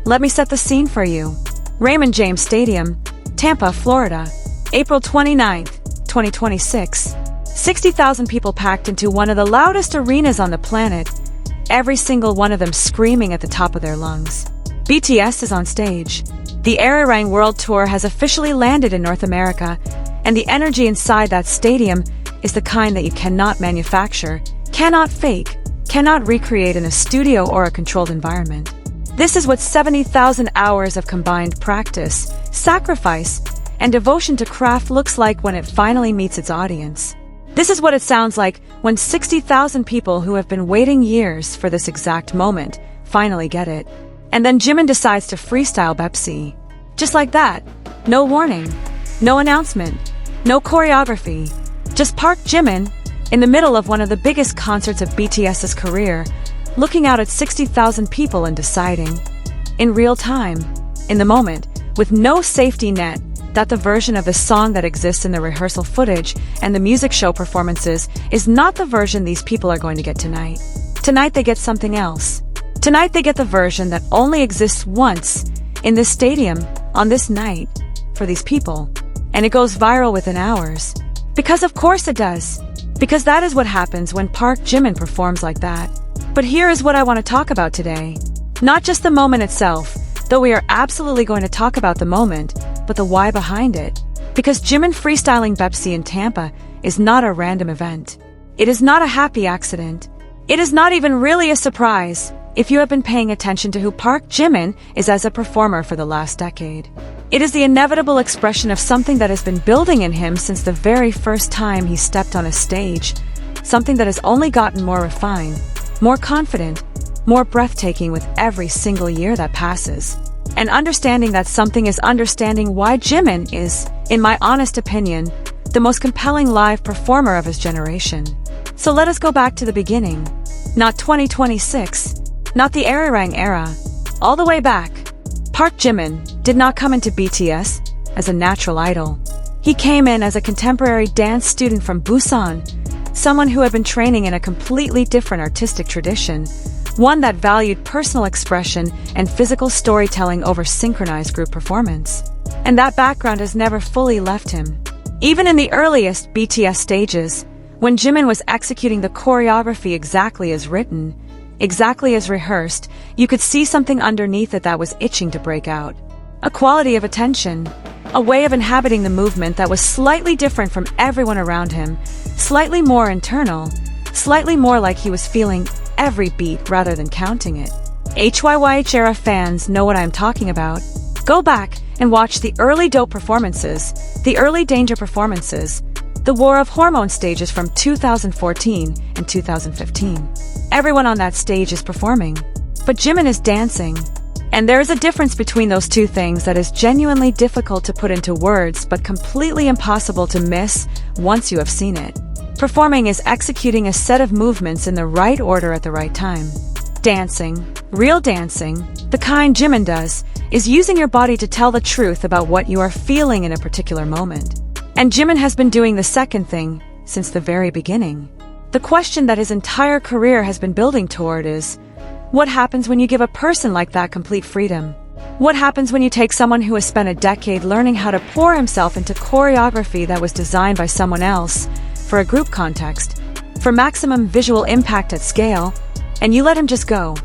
Let me set the scene for you. Raymond James Stadium, Tampa, Florida. April 29, 2026. 60,000 people packed into one of the loudest arenas on the planet, every single one of them screaming at the top of their lungs. BTS is on stage. The Arirang World Tour has officially landed in North America, and the energy inside that stadium is the kind that you cannot manufacture, cannot fake, cannot recreate in a studio or a controlled environment. This is what 70,000 hours of combined practice, sacrifice, and devotion to craft looks like when it finally meets its audience. This is what it sounds like when 60,000 people who have been waiting years for this exact moment finally get it. And then Jimin decides to freestyle Baepsae. Just like that. No warning. No announcement. No choreography. Just ParkJimin, in the middle of one of the biggest concerts of BTS's career, looking out at 60,000 people and deciding, in real time, in the moment, with no safety net, that the version of the song that exists in the rehearsal footage and the music show performances is not the version these people are going to get tonight. Tonight they get something else. Tonight they get the version that only exists once, in this stadium, on this night, for these people. And it goes viral within hours. Because of course it does. Because that is what happens when ParkJimin performs like that. But here is what I want to talk about today. Not just the moment itself, though we are absolutely going to talk about the moment, but the why behind it. Because Jimin freestyling Baepsae in Tampa is not a random event. It is not a happy accident. It is not even really a surprise, if you have been paying attention to who ParkJimin is as a performer for the last decade. It is the inevitable expression of something that has been building in him since the very first time he stepped on a stage, something that has only gotten more refined, more confident, more breathtaking with every single year that passes. And understanding that something is understanding why Jimin is, in my honest opinion, the most compelling live performer of his generation. So let us go back to the beginning. Not 2026, not the Arirang era. All the way back, ParkJimin did not come into BTS as a natural idol. He came in as a contemporary dance student from Busan, someone who had been training in a completely different artistic tradition, one that valued personal expression and physical storytelling over synchronized group performance. And that background has never fully left him. Even in the earliest BTS stages, when Jimin was executing the choreography exactly as written, exactly as rehearsed, you could see something underneath it that was itching to break out. A quality of attention, a way of inhabiting the movement that was slightly different from everyone around him, slightly more internal, slightly more like he was feeling every beat rather than counting it. HYYH era fans know what I'm talking about. Go back and watch the early dope performances, the early danger performances, the War of Hormone stages from 2014 and 2015. Everyone on that stage is performing, but Jimin is dancing. And there is a difference between those two things that is genuinely difficult to put into words but completely impossible to miss once you have seen it. Performing is executing a set of movements in the right order at the right time. Dancing, real dancing, the kind Jimin does, is using your body to tell the truth about what you are feeling in a particular moment. And Jimin has been doing the second thing since the very beginning. The question that his entire career has been building toward is, what happens when you give a person like that complete freedom? What happens when you take someone who has spent a decade learning how to pour himself into choreography that was designed by someone else, for a group context, for maximum visual impact at scale, and you let him just go?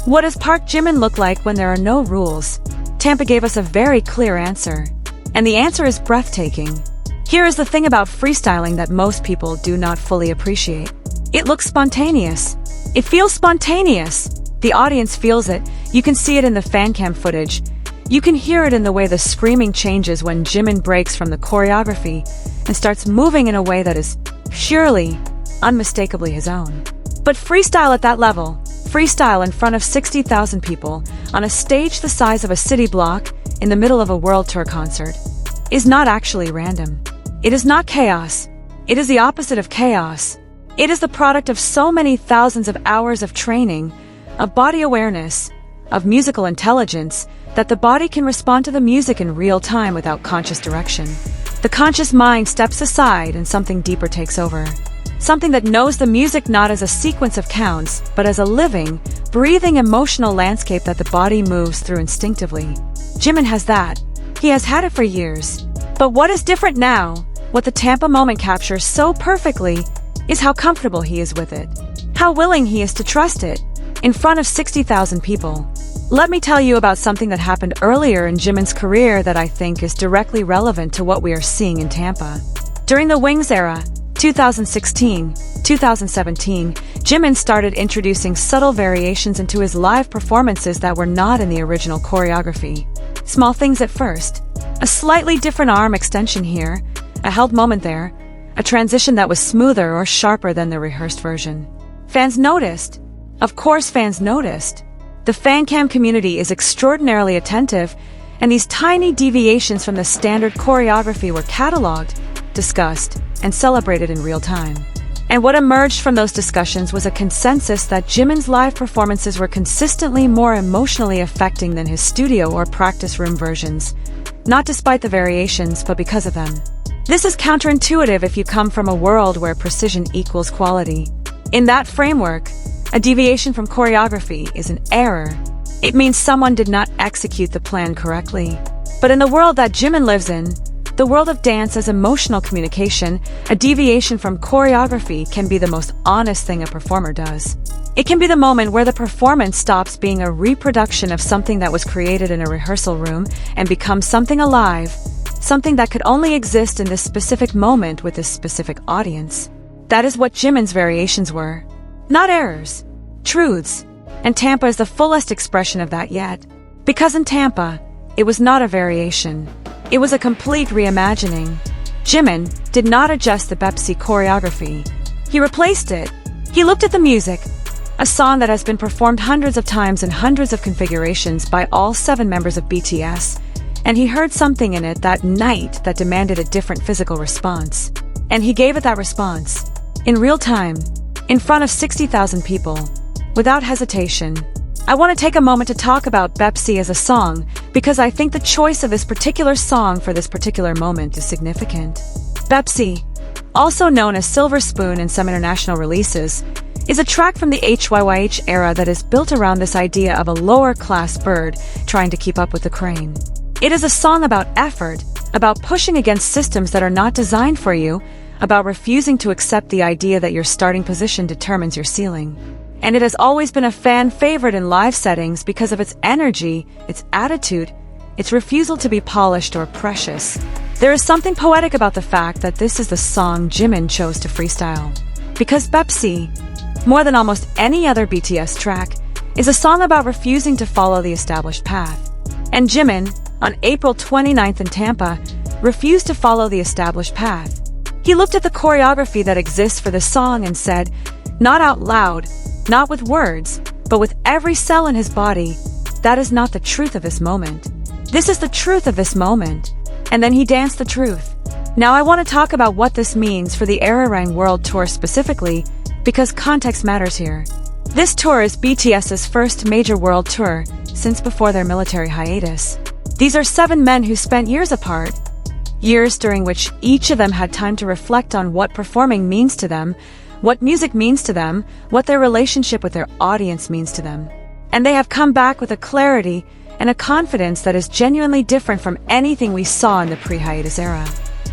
What does ParkJimin look like when there are no rules? Tampa gave us a very clear answer. And the answer is breathtaking. Here is the thing about freestyling that most people do not fully appreciate. It looks spontaneous. It feels spontaneous. The audience feels it. You can see it in the fan cam footage. You can hear it in the way the screaming changes when Jimin breaks from the choreography and starts moving in a way that is purely, unmistakably his own. But freestyle at that level, freestyle in front of 60,000 people on a stage the size of a city block in the middle of a world tour concert, is not actually random. It is not chaos. It is the opposite of chaos. It is the product of so many thousands of hours of training, of body awareness, of musical intelligence, that the body can respond to the music in real time without conscious direction. The conscious mind steps aside and something deeper takes over. Something that knows the music not as a sequence of counts, but as a living, breathing emotional landscape that the body moves through instinctively. Jimin has that. He has had it for years. But what is different now, what the Tampa moment captures so perfectly, is how comfortable he is with it. How willing he is to trust it, in front of 60,000 people. Let me tell you about something that happened earlier in Jimin's career that I think is directly relevant to what we are seeing in Tampa. During the Wings era, 2016, 2017, Jimin started introducing subtle variations into his live performances that were not in the original choreography. Small things at first. A slightly different arm extension here, a held moment there, a transition that was smoother or sharper than the rehearsed version. Fans noticed. Of course fans noticed. The fancam community is extraordinarily attentive, and these tiny deviations from the standard choreography were cataloged, discussed, and celebrated in real time. And what emerged from those discussions was a consensus that Jimin's live performances were consistently more emotionally affecting than his studio or practice room versions, not despite the variations, but because of them. This is counterintuitive if you come from a world where precision equals quality. In that framework, a deviation from choreography is an error. It means someone did not execute the plan correctly. But in the world that Jimin lives in, the world of dance as emotional communication, a deviation from choreography can be the most honest thing a performer does. It can be the moment where the performance stops being a reproduction of something that was created in a rehearsal room and becomes something alive, something that could only exist in this specific moment with this specific audience. That is what Jimin's variations were. Not errors, truths. And Tampa is the fullest expression of that yet. Because in Tampa, it was not a variation. It was a complete reimagining. Jimin did not adjust the Baepsae choreography. He replaced it. He looked at the music, a song that has been performed hundreds of times in hundreds of configurations by all 7 members of BTS, and he heard something in it that night that demanded a different physical response. And he gave it that response. In real time, in front of 60,000 people, without hesitation. I want to take a moment to talk about Baepsae as a song, because I think the choice of this particular song for this particular moment is significant. Baepsae, also known as Silver Spoon in some international releases, is a track from the HYYH era that is built around this idea of a lower-class bird trying to keep up with the crane. It is a song about effort, about pushing against systems that are not designed for you, about refusing to accept the idea that your starting position determines your ceiling. And it has always been a fan favorite in live settings because of its energy, its attitude, its refusal to be polished or precious. There is something poetic about the fact that this is the song Jimin chose to freestyle. Because Baepsae, more than almost any other BTS track, is a song about refusing to follow the established path. And Jimin, on April 29th in Tampa, refused to follow the established path. He looked at the choreography that exists for the song and said, not out loud, not with words, but with every cell in his body, that is not the truth of this moment. This is the truth of this moment. And then he danced the truth. Now I want to talk about what this means for the Arirang World Tour specifically, because context matters here. This tour is BTS's first major world tour since before their military hiatus. These are 7 men who spent years apart, years during which each of them had time to reflect on what performing means to them, what music means to them, what their relationship with their audience means to them. And they have come back with a clarity and a confidence that is genuinely different from anything we saw in the pre-hiatus era.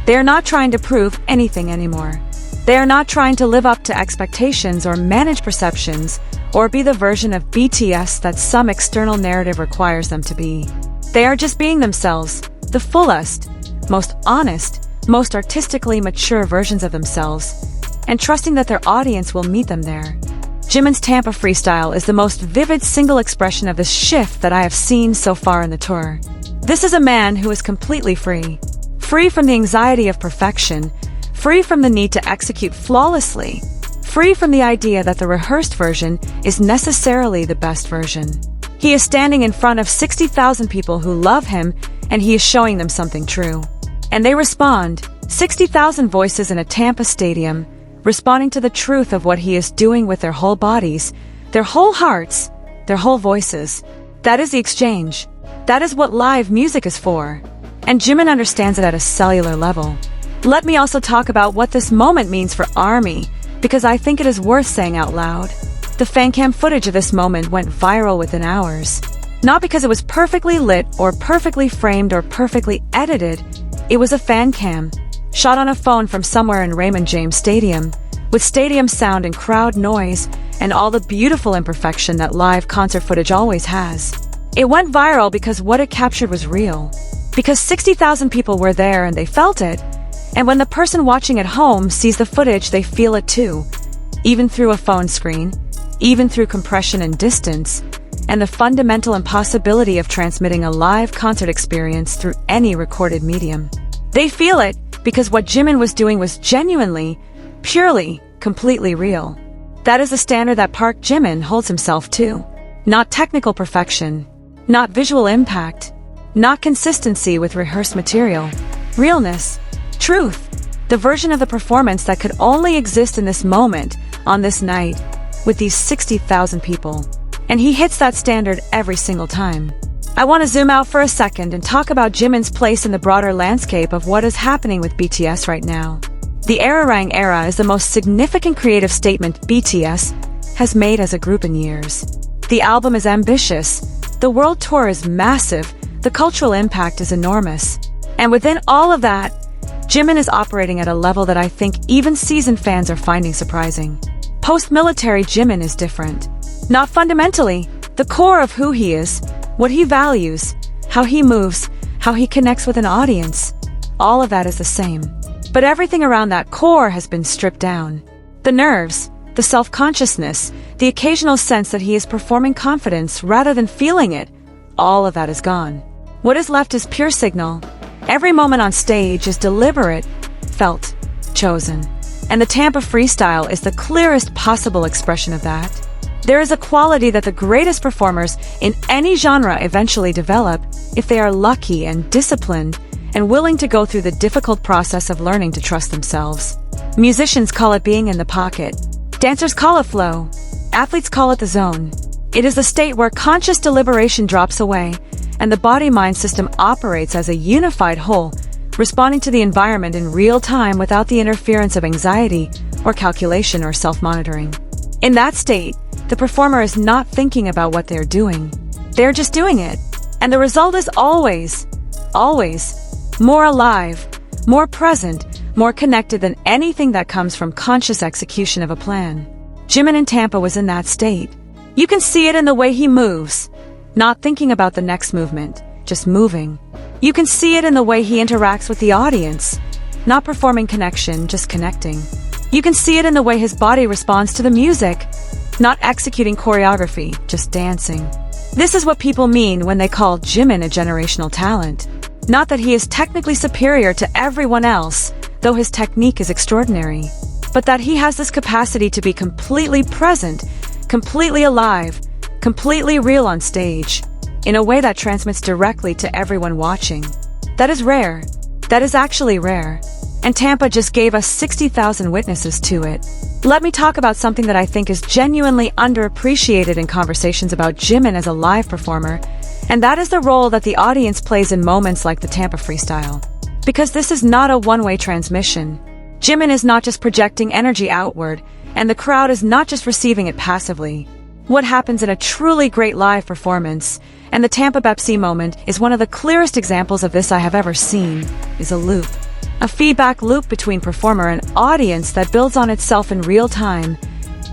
They are not trying to prove anything anymore. They are not trying to live up to expectations or manage perceptions or be the version of BTS that some external narrative requires them to be. They are just being themselves, the fullest, most honest, most artistically mature versions of themselves, and trusting that their audience will meet them there. Jimin's Tampa freestyle is the most vivid single expression of this shift that I have seen so far in the tour. This is a man who is completely free. Free from the anxiety of perfection, free from the need to execute flawlessly, free from the idea that the rehearsed version is necessarily the best version. He is standing in front of 60,000 people who love him, and he is showing them something true. And they respond, 60,000 voices in a Tampa stadium, responding to the truth of what he is doing with their whole bodies, their whole hearts, their whole voices. That is the exchange. That is what live music is for. And Jimin understands it at a cellular level. Let me also talk about what this moment means for ARMY, because I think it is worth saying out loud. The fan cam footage of this moment went viral within hours. Not because it was perfectly lit or perfectly framed or perfectly edited. It was a fan cam, shot on a phone from somewhere in Raymond James Stadium, with stadium sound and crowd noise and all the beautiful imperfection that live concert footage always has. It went viral because what it captured was real. Because 60,000 people were there and they felt it. And when the person watching at home sees the footage, they feel it too. Even through a phone screen, even through compression and distance, and the fundamental impossibility of transmitting a live concert experience through any recorded medium. They feel it because what Jimin was doing was genuinely, purely, completely real. That is the standard that ParkJimin holds himself to. Not technical perfection, not visual impact, not consistency with rehearsed material. Realness, truth, the version of the performance that could only exist in this moment, on this night, with these 60,000 people. And he hits that standard every single time. I want to zoom out for a second and talk about Jimin's place in the broader landscape of what is happening with BTS right now. The Erarang era is the most significant creative statement BTS has made as a group in years. The album is ambitious, the world tour is massive, the cultural impact is enormous. And within all of that, Jimin is operating at a level that I think even seasoned fans are finding surprising. Post-military Jimin is different. Not fundamentally, the core of who he is, what he values, how he moves, how he connects with an audience. All of that is the same. But everything around that core has been stripped down. The nerves, the self-consciousness, the occasional sense that he is performing confidence rather than feeling it, all of that is gone. What is left is pure signal. Every moment on stage is deliberate, felt, chosen. And the Tampa freestyle is the clearest possible expression of that. There is a quality that the greatest performers in any genre eventually develop if they are lucky and disciplined and willing to go through the difficult process of learning to trust themselves. Musicians call it being in the pocket. Dancers call it flow. Athletes call it the zone. It is a state where conscious deliberation drops away and the body-mind system operates as a unified whole, responding to the environment in real time without the interference of anxiety or calculation or self-monitoring. In that state, the performer is not thinking about what they're doing. They're just doing it. And the result is always more alive, more present, more connected than anything that comes from conscious execution of a plan. Jimin in Tampa was in that state. You can see it in the way he moves, not thinking about the next movement, just moving. You can see it in the way he interacts with the audience, not performing connection, just connecting. You can see it in the way his body responds to the music, not executing choreography, just dancing. This is what people mean when they call Jimin a generational talent. Not that he is technically superior to everyone else, though his technique is extraordinary, but that he has this capacity to be completely present, completely alive, completely real on stage, in a way that transmits directly to everyone watching. That is rare. That is actually rare. And Tampa just gave us 60,000 witnesses to it. Let me talk about something that I think is genuinely underappreciated in conversations about Jimin as a live performer, and that is the role that the audience plays in moments like the Tampa freestyle. Because this is not a one-way transmission. Jimin is not just projecting energy outward, and the crowd is not just receiving it passively. What happens in a truly great live performance, and the Tampa Baepsae moment is one of the clearest examples of this I have ever seen, is a loop. A feedback loop between performer and audience that builds on itself in real time,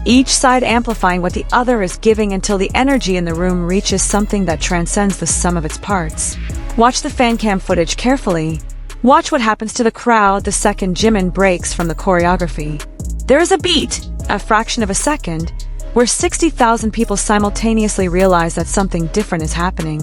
each side amplifying what the other is giving until the energy in the room reaches something that transcends the sum of its parts. Watch the fan cam footage carefully. Watch what happens to the crowd the second Jimin breaks from the choreography. There is a beat, a fraction of a second, where 60,000 people simultaneously realize that something different is happening.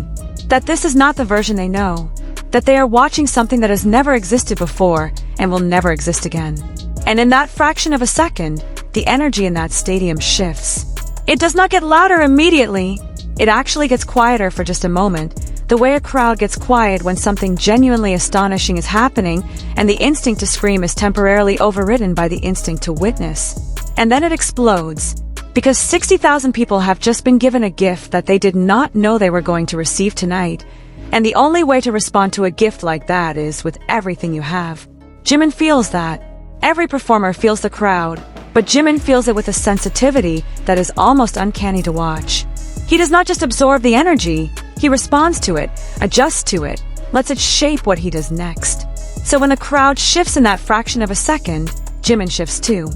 That this is not the version they know. That they are watching something that has never existed before and will never exist again. And in that fraction of a second, the energy in that stadium shifts. It does not get louder immediately. It actually gets quieter for just a moment, the way a crowd gets quiet when something genuinely astonishing is happening and the instinct to scream is temporarily overridden by the instinct to witness. And then it explodes. Because 60,000 people have just been given a gift that they did not know they were going to receive tonight. And the only way to respond to a gift like that is with everything you have. Jimin feels that. Every performer feels the crowd, but Jimin feels it with a sensitivity that is almost uncanny to watch. He does not just absorb the energy, he responds to it, adjusts to it, lets it shape what he does next. So when the crowd shifts in that fraction of a second, Jimin shifts too.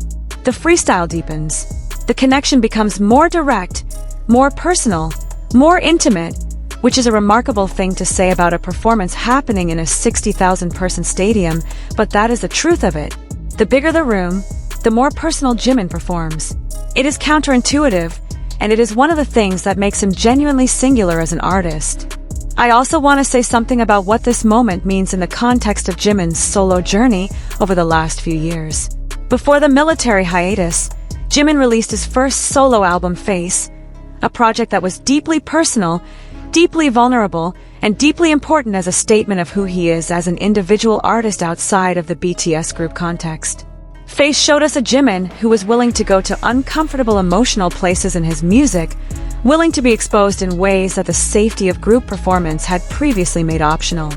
The freestyle deepens. The connection becomes more direct, more personal, more intimate, which is a remarkable thing to say about a performance happening in a 60,000-person stadium, but that is the truth of it. The bigger the room, the more personal Jimin performs. It is counterintuitive, and it is one of the things that makes him genuinely singular as an artist. I also want to say something about what this moment means in the context of Jimin's solo journey over the last few years. Before the military hiatus, Jimin released his first solo album, Face, a project that was deeply personal, deeply vulnerable, and deeply important as a statement of who he is as an individual artist outside of the BTS group context. Face showed us a Jimin who was willing to go to uncomfortable emotional places in his music, willing to be exposed in ways that the safety of group performance had previously made optional.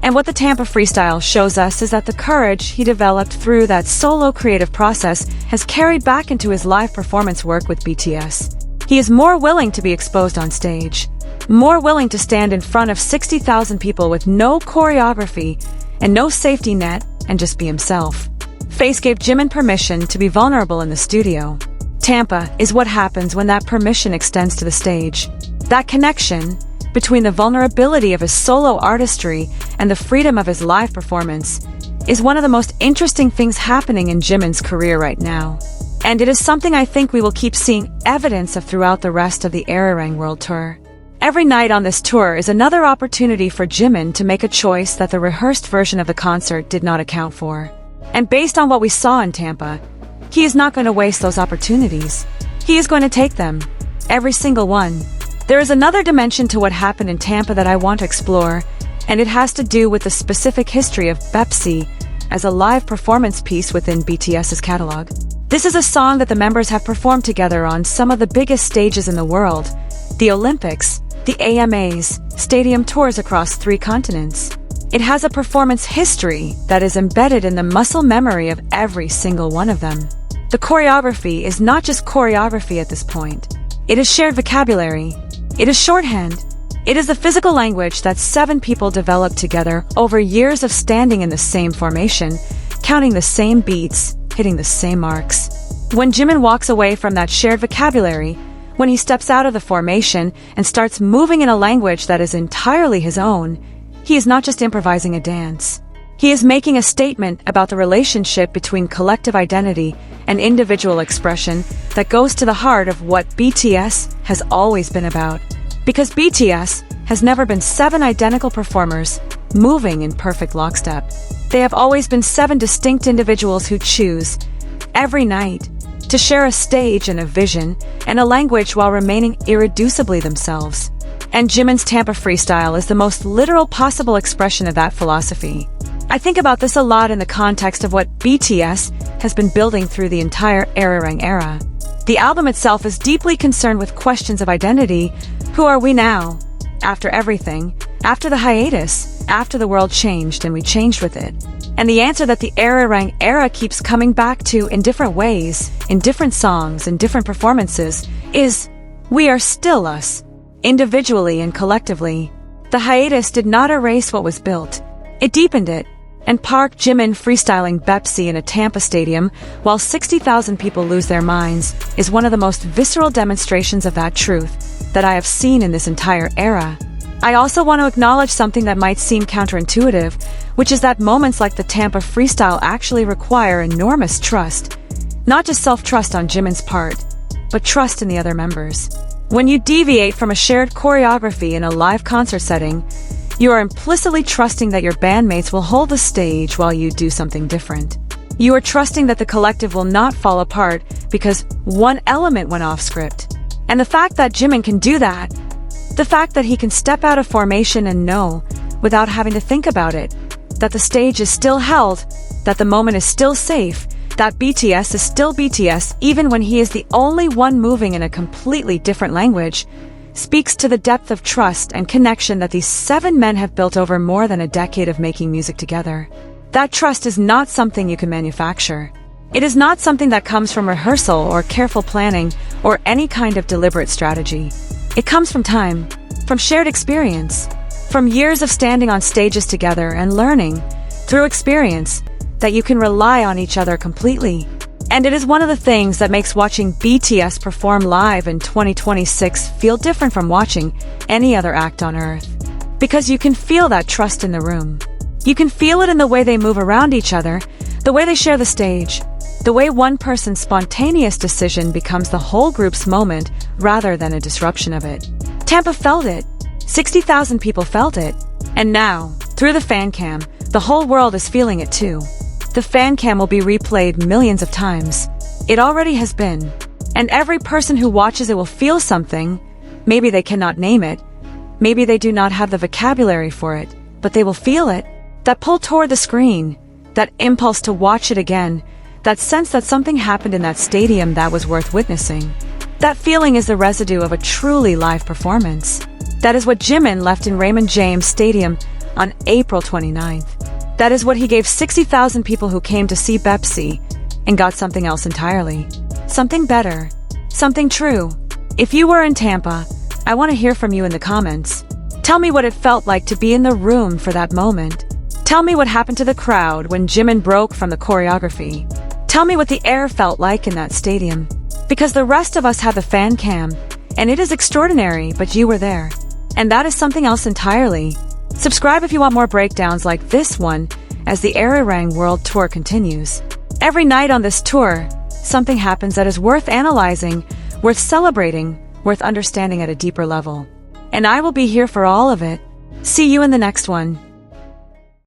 And what the Tampa freestyle shows us is that the courage he developed through that solo creative process has carried back into his live performance work with BTS. He is more willing to be exposed on stage, more willing to stand in front of 60,000 people with no choreography and no safety net and just be himself. Face gave Jimin permission to be vulnerable in the studio. Tampa is what happens when that permission extends to the stage. That connection between the vulnerability of his solo artistry and the freedom of his live performance is one of the most interesting things happening in Jimin's career right now. And it is something I think we will keep seeing evidence of throughout the rest of the Arirang World Tour. Every night on this tour is another opportunity for Jimin to make a choice that the rehearsed version of the concert did not account for. And based on what we saw in Tampa, he is not going to waste those opportunities. He is going to take them. Every single one. There is another dimension to what happened in Tampa that I want to explore, and it has to do with the specific history of Baepsae as a live performance piece within BTS's catalog. This is a song that the members have performed together on some of the biggest stages in the world, the Olympics, the AMAs, stadium tours across 3 continents. It has a performance history that is embedded in the muscle memory of every single one of them. The choreography is not just choreography at this point. It is shared vocabulary. It is shorthand. It is the physical language that 7 people developed together over years of standing in the same formation, counting the same beats, hitting the same marks. When Jimin walks away from that shared vocabulary, when he steps out of the formation and starts moving in a language that is entirely his own, he is not just improvising a dance. He is making a statement about the relationship between collective identity and individual expression that goes to the heart of what BTS has always been about. Because BTS has never been 7 identical performers moving in perfect lockstep. They have always been 7 distinct individuals who choose, every night, to share a stage and a vision and a language while remaining irreducibly themselves. And Jimin's Tampa freestyle is the most literal possible expression of that philosophy. I think about this a lot in the context of what BTS has been building through the entire Arirang era. The album itself is deeply concerned with questions of identity. Who are we now? After everything, after the hiatus, after the world changed and we changed with it. And the answer that the Arirang era keeps coming back to in different ways, in different songs, in different performances, is, we are still us, individually and collectively. The hiatus did not erase what was built. It deepened it. And ParkJimin freestyling Baepsae in a Tampa stadium while 60,000 people lose their minds is one of the most visceral demonstrations of that truth that I have seen in this entire era. I also want to acknowledge something that might seem counterintuitive, which is that moments like the Tampa freestyle actually require enormous trust. Not just self-trust on Jimin's part, but trust in the other members. When you deviate from a shared choreography in a live concert setting, you are implicitly trusting that your bandmates will hold the stage while you do something different. You are trusting that the collective will not fall apart because one element went off script. And the fact that Jimin can do that, the fact that he can step out of formation and know, without having to think about it, that the stage is still held, that the moment is still safe, that BTS is still BTS even when he is the only one moving in a completely different language, speaks to the depth of trust and connection that these 7 men have built over more than a decade of making music together. That trust is not something you can manufacture. It is not something that comes from rehearsal or careful planning or any kind of deliberate strategy. It comes from time, from shared experience, from years of standing on stages together and learning, through experience, that you can rely on each other completely. And it is one of the things that makes watching BTS perform live in 2026 feel different from watching any other act on Earth. Because you can feel that trust in the room. You can feel it in the way they move around each other, the way they share the stage, the way one person's spontaneous decision becomes the whole group's moment rather than a disruption of it. Tampa felt it. 60,000 people felt it. And now, through the fan cam, the whole world is feeling it too. The fan cam will be replayed millions of times. It already has been. And every person who watches it will feel something. Maybe they cannot name it. Maybe they do not have the vocabulary for it, but they will feel it. That pull toward the screen. That impulse to watch it again. That sense that something happened in that stadium that was worth witnessing. That feeling is the residue of a truly live performance. That is what Jimin left in Raymond James Stadium on April 29th. That is what he gave 60,000 people who came to see Baepsae and got something else entirely. Something better. Something true. If you were in Tampa, I want to hear from you in the comments. Tell me what it felt like to be in the room for that moment. Tell me what happened to the crowd when Jimin broke from the choreography. Tell me what the air felt like in that stadium. Because the rest of us have the fan cam, and it is extraordinary, but you were there. And that is something else entirely. Subscribe if you want more breakdowns like this one as the Arirang World Tour continues. Every night on this tour, something happens that is worth analyzing, worth celebrating, worth understanding at a deeper level. And I will be here for all of it. See you in the next one.